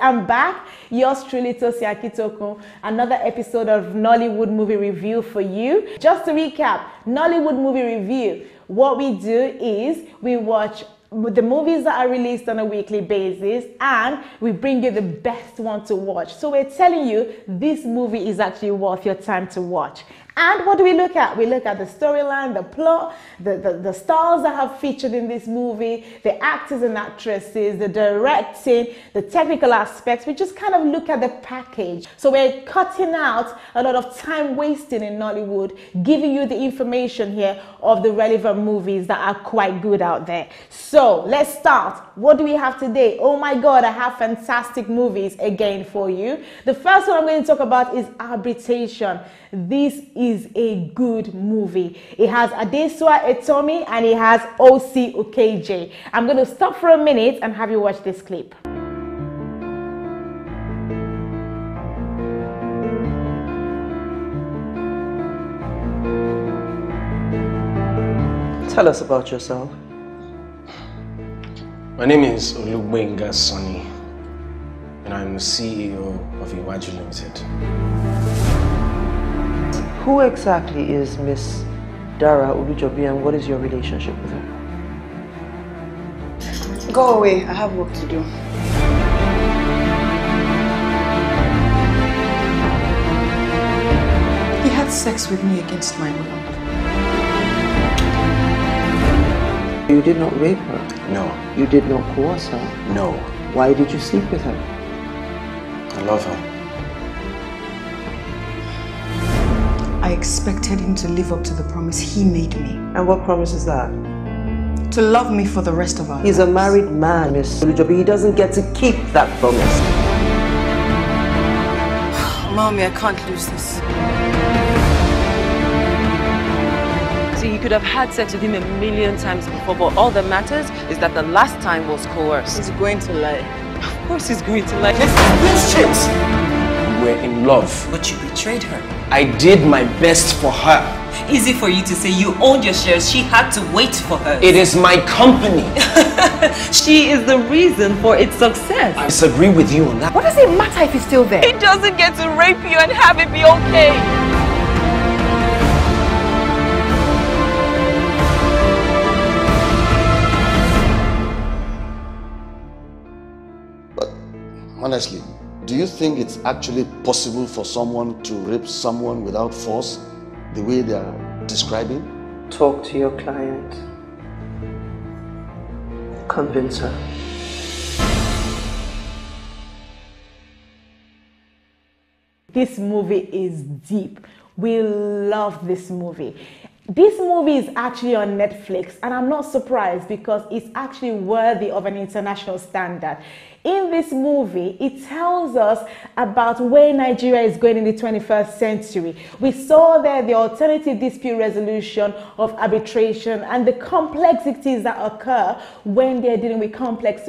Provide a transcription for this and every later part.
I'm back. Yours truly, Tosi Akitokun. Another episode of Nollywood Movie Review for you. Just to recap, Nollywood Movie Review. What we do is we watch the movies that are released on a weekly basis and we bring you the best one to watch. So we're telling you this movie is actually worth your time to watch. And what do we look at? We look at the storyline, the plot, the stars that have featured in this movie, the actors and actresses, the directing, the technical aspects. We just kind of look at the package. So we're cutting out a lot of time wasting in Nollywood, giving you the information here of the relevant movies that are quite good out there. So let's start. What do we have today? Oh my God, I have fantastic movies again for you. The first one I'm going to talk about is Arbitration. This is a good movie. It has Adesua Etomi and it has O.C. Okeje. I'm going to stop for a minute and have you watch this clip. Tell us about yourself. My name is Igbeyawo Sonny and I'm the CEO of Igbeyawo Limited. Who exactly is Miss Dara Olujobi and what is your relationship with her? Go away, I have work to do. He had sex with me against my will. You did not rape her? No. You did not coerce her? No. Why did you sleep with her? I love her. I expected him to live up to the promise he made me. And what promise is that? To love me for the rest of our lives. He's a married man, Miss Olujobi. He doesn't get to keep that promise. Mommy, I can't lose this. See, you could have had sex with him a million times before, but all that matters is that the last time was coerced. He's going to lie. Of course he's going to lie. Bullshit! We were in love. But you betrayed her. I did my best for her. Easy for you to say you owned your shares. She had to wait for her. It is my company. She is the reason for its success. I disagree with you on that. What does it matter if he's still there? He doesn't get to rape you and have it be okay. Honestly, do you think it's actually possible for someone to rape someone without force, the way they are describing? Talk to your client. Convince her. This movie is deep. We love this movie. This movie is actually on Netflix and I'm not surprised because it's actually worthy of an international standard. In this movie, it tells us about where Nigeria is going in the 21st century. We saw there the alternative dispute resolution of arbitration and the complexities that occur when they're dealing with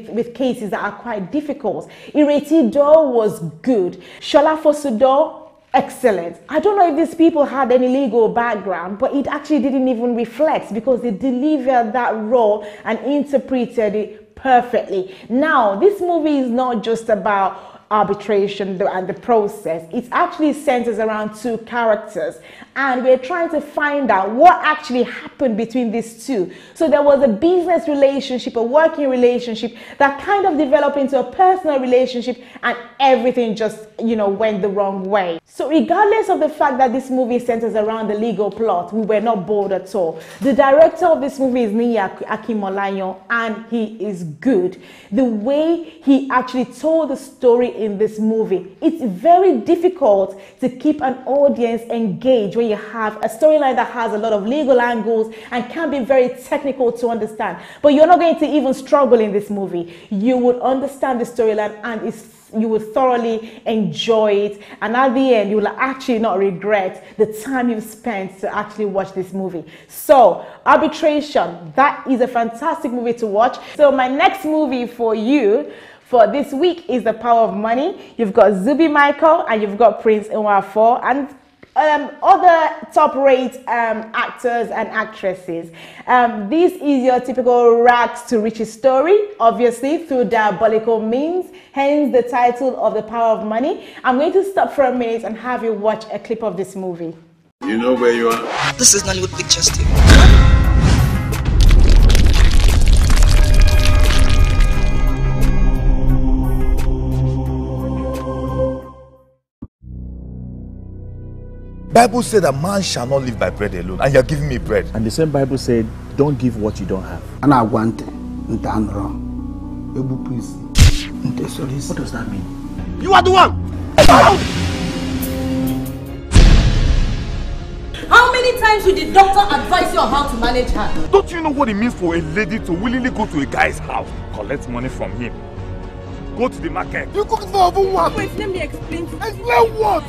with cases that are quite difficult. Iretido was good. Shola Fosudo, excellent. I don't know if these people had any legal background, but it actually didn't even reflect because they delivered that role and interpreted it perfectly. Now, this movie is not just about arbitration and the process. It actually centers around two characters and we're trying to find out what actually happened between these two. So there was a business relationship, a working relationship that kind of developed into a personal relationship and everything just, went the wrong way. So regardless of the fact that this movie centers around the legal plot, we were not bored at all. The director of this movie is Niyi Akimolayan and he is good. The way he actually told the story in this movie, it's very difficult to keep an audience engaged when you have a storyline that has a lot of legal angles and can be very technical to understand. But you're not going to even struggle in this movie. You would understand the storyline and you will thoroughly enjoy it, and at the end you will actually not regret the time you've spent to actually watch this movie. So Arbitration, that is a fantastic movie to watch. So my next movie for you for this week is The Power of Money. You've got Zubi Michael and you've got Prince Nwafor, and other top-rate actors and actresses. This is your typical rags to riches story, obviously through diabolical means, hence the title of The Power of Money. I'm going to stop for a minute and have you watch a clip of this movie. You know where you are? This is Nollywood Pictures too. Bible said that man shall not live by bread alone, and you're giving me bread. And the same Bible said, don't give what you don't have. And I want what does that mean? You are the one! How many times did the doctor advise you on how to manage her? Don't you know what it means for a lady to willingly go to a guy's house, collect money from him, go to the market? You cook for everyone! Wait, let me explain. Explain what?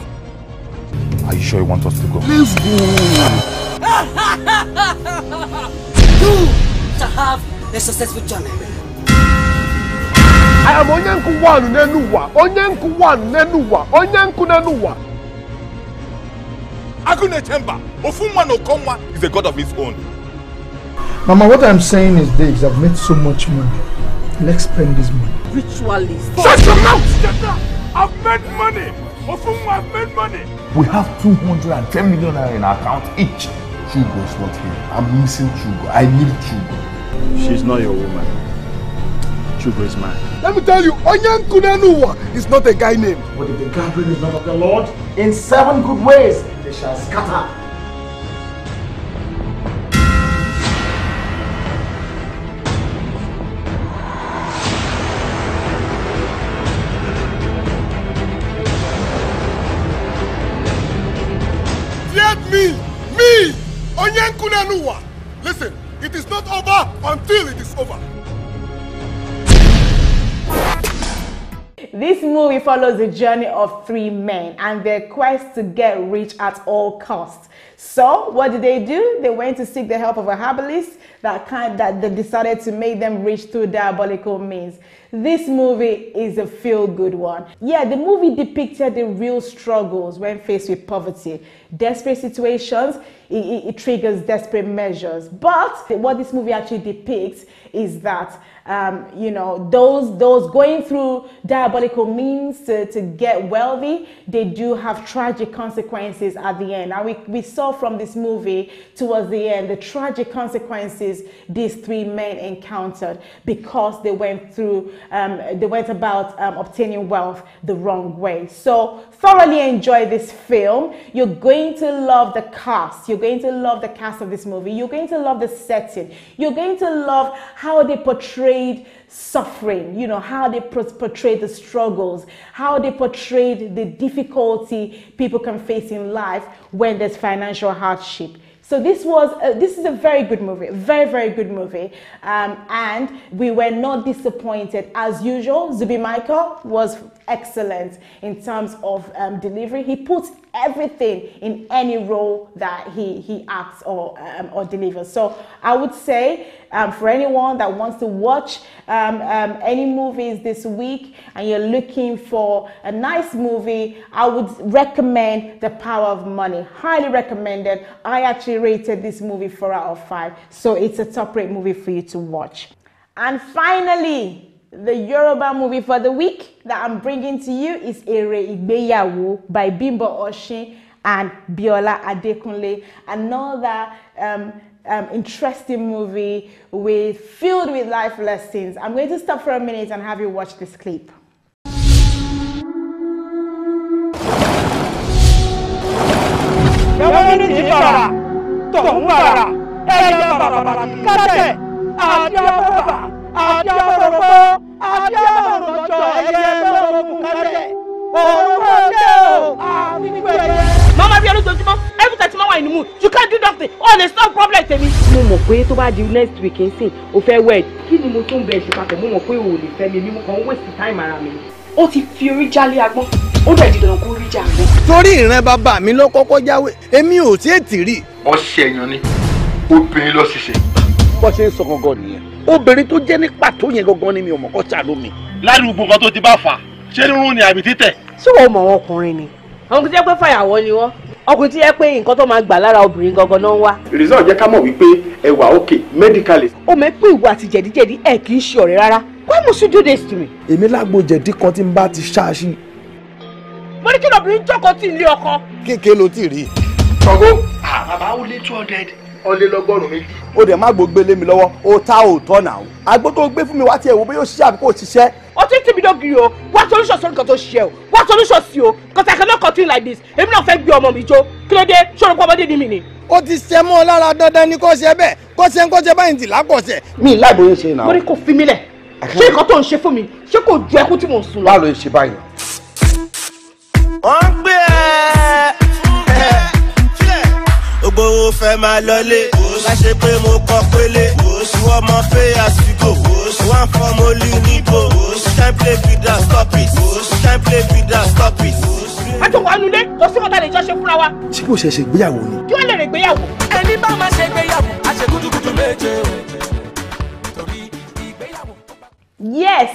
Are you sure you want us to go? Let's go! You shall have a successful journey. I am Onyanku one Nenuwa. Onyanku one Nenuwa. Onyanku Nenuwa. Agune Temba. Ofunwa no Konwa is a god of his own. Mama, what I'm saying is this: I've made so much money. Let's spend this money. Ritualist. Shut your mouth! I've made money. Ofunwa, I've made money. We have 210 million in our account each. Chugo is not here. I'm missing Chugo. I need Chugo. She's not your woman. Chugo is mine. Let me tell you, Onyanku Nenuwa is not a guy name. But if the gathering is not of the Lord, in 7 good ways they shall scatter. Me, Onyanku Nenuwa. Listen, it is not over until it is over. This movie follows the journey of 3 men and their quest to get rich at all costs. So, what did? They went to seek the help of a herbalist that they decided to make them rich through diabolical means. This movie is a feel-good one. Yeah, the movie depicted the real struggles when faced with poverty. Desperate situations, it triggers desperate measures. But what this movie actually depicts is that those going through diabolical means to get wealthy, they do have tragic consequences at the end. And we saw from this movie towards the end the tragic consequences these 3 men encountered because they went about obtaining wealth the wrong way. So thoroughly enjoy this film. You're going to love the cast. You're going to love the cast of this movie. You're going to love the setting. You're going to love how they portrayed suffering, how they portrayed the struggles, how they portrayed the difficulty people can face in life when there's financial hardship. So this is a very good movie, very, very good movie. And we were not disappointed. As usual, Zubi Michael was excellent in terms of delivery. He puts everything in any role that he acts or delivers. So I would say for anyone that wants to watch any movies this week and you're looking for a nice movie, I would recommend The Power of Money. Highly recommended. I actually rated this movie 4 out of 5. So it's a top-rate movie for you to watch. And finally, the Yoruba movie for the week that I'm bringing to you is Igbeyawo by Bimbo Oshin and Biola Adekunle. Another interesting movie filled with life lessons. I'm going to stop for a minute and have you watch this clip. Mama, every time I'm in the mood, you can't do nothing. Oh, there's no problem to me. Mo mọ̀ pé tó bá di next week nsìn o fẹ́ wed. Kí ni mo tún bẹ̀ ṣe papọ̀? Mo mọ̀ pé o lè fẹ́ mi ni mo kàn waste time ara mi. Ó ti fi orí jálé agbọ́n. Ó dẹ̀ di dandan kó rí jà agbọ́n. Torí ìran bàbá mi ló kọ́kọ́ jáwé. Èmi ò tí ì tì rí. Ọṣẹ èèyàn ni. Obìnrin ló ṣiṣẹ́. Bó ṣe ń sọ gangan nìyẹn. Obìnrin tó jẹ́ ní pàtó yẹn gangan ni mi ò mọ̀ kó ṣàlù mi. Ládùúgbò kan tó ti bá fà. Ṣé rírun ni àbí títẹ̀? Ṣé o mọ̀ wọn ọkùnrin ni? Àwọn kìí jẹ́ pé fàyàwọ́ ni wọ́n. ọkùnrin tí yẹ pé nǹkan tó máa gbà lára obìnrin gangan náà wá. result jẹ́ ká mọ̀ wípé ẹ wà okay medically. ó mọ̀ pé ìwọ àti jẹ̀díjẹ̀dí ẹ̀ kì í ṣe ọ̀rẹ́ rárá. Why must you do this to me? èmi lágbo jẹ̀dí kan tí n bá ti ṣáàṣì. mo ní kí lóbìnrin jókòó tí ilé ọkọ. kéèké ló ti rí. ṣọ̀gbọ́n bàbá ó lé 200 ọlẹ́lọ́gọ́rùn-ún méjì. ó dẹ̀ má gbó gbélé mi lọ́wọ́ ó ta òótọ́ náà. àgbo tó gbé fún mi wá tiẹ̀ wo bóyá ó ṣiṣẹ́ àbí kò ṣiṣẹ́. ó ti tìbí dọ́gìrì o wá solution sórí nǹkan tó ṣiṣẹ́ o wá solution sí o because I cannot continue like this. èmi náà fẹ́ gbé ọmọ mi jó kí ló dé ṣòro pé ọmọdé ni mi ni. ó ti ṣe mọ́ ọ lára dandan ní kó ṣe bẹ́ẹ̀ kó ṣe báyìí ti lákọ̀ọ́sẹ̀. mi láì bóyá ṣe náà. mo ní kó fi mí lẹ̀ ṣé nǹkan tó ń ṣe fún mi ṣé kò ju ẹkún tí mò ń sun lọ. báwo ló ń ṣe báyìí. wọ́n gbé gbogbo fẹ́ máa lọlé láṣẹ pé mo kọ́ pélé ìwọ ọmọ pay as you go one form only níbo can't play with that stop it can't play with that stop it. àjọ wà nulẹ̀ kò sí kọ́tà lè jọ ṣe fúnra wa. ṣé kò ṣe gbéyàwó ni. kí wọ́n lè rè gbéyàwó. ẹni bá máa ṣe gbéyàwó a ṣe kútùkùtù méje o. Yes,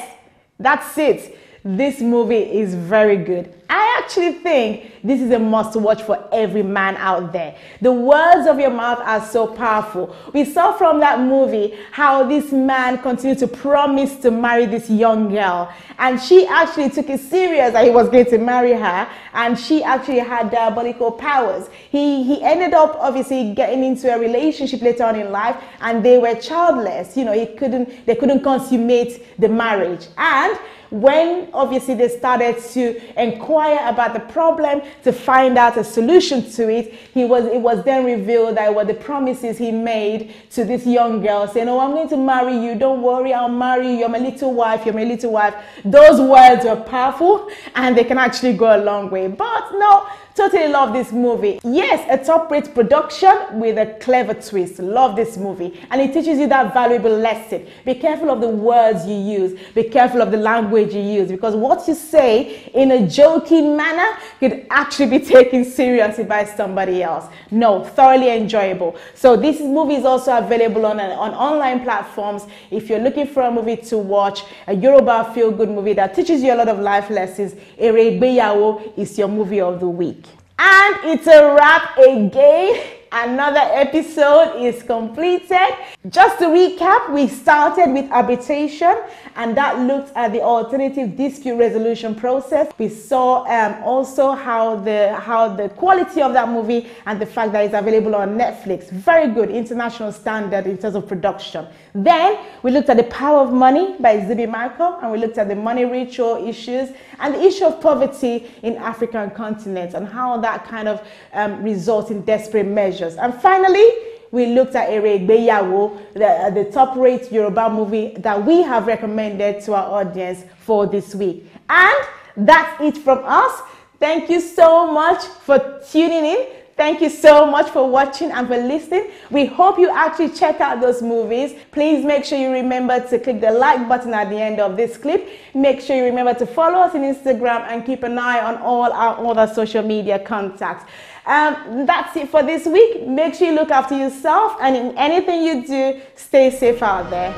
that's it. This movie is very good. I actually think this is a must watch for every man out there. The words of your mouth are so powerful. We saw from that movie how this man continued to promise to marry this young girl, and she actually took it serious that he was going to marry her, and she actually had diabolical powers. He ended up obviously getting into a relationship later on in life, and they were childless. You know, they couldn't consummate the marriage. And when obviously they started to inquire about the problem to find out a solution to it, it was then revealed that what the promises he made to this young girl, saying, "Oh, I'm going to marry you, don't worry, I'll marry you, you're my little wife, you're my little wife." Those words were powerful and they can actually go a long way. But no, totally love this movie. Yes, a top-rate production with a clever twist. Love this movie. And it teaches you that valuable lesson. Be careful of the words you use. Be careful of the language you use, because what you say in a joking manner could actually be taken seriously by somebody else. No, thoroughly enjoyable. So this movie is also available on online platforms. If you're looking for a movie to watch, a Yoruba feel-good movie that teaches you a lot of life lessons, Igbeyawo is your movie of the week. And it's a wrap again. Another episode is completed. Just to recap, we started with arbitration, and that looked at the alternative dispute resolution process. We saw also how the quality of that movie and the fact that it's available on Netflix. Very good, international standard in terms of production. Then we looked at the power of money by Zibi Michael, and we looked at the money ritual issues and the issue of poverty in African continent and how that kind of results in desperate measures. And finally, we looked at Igbeyawo, the top-rate Yoruba movie that we have recommended to our audience for this week. And that's it from us. Thank you so much for tuning in. Thank you so much for watching and for listening. We hope you actually check out those movies. Please make sure you remember to click the like button at the end of this clip. Make sure you remember to follow us on Instagram and keep an eye on all our other social media contacts. That's it for this week. Make sure you look after yourself, and in anything you do, stay safe out there.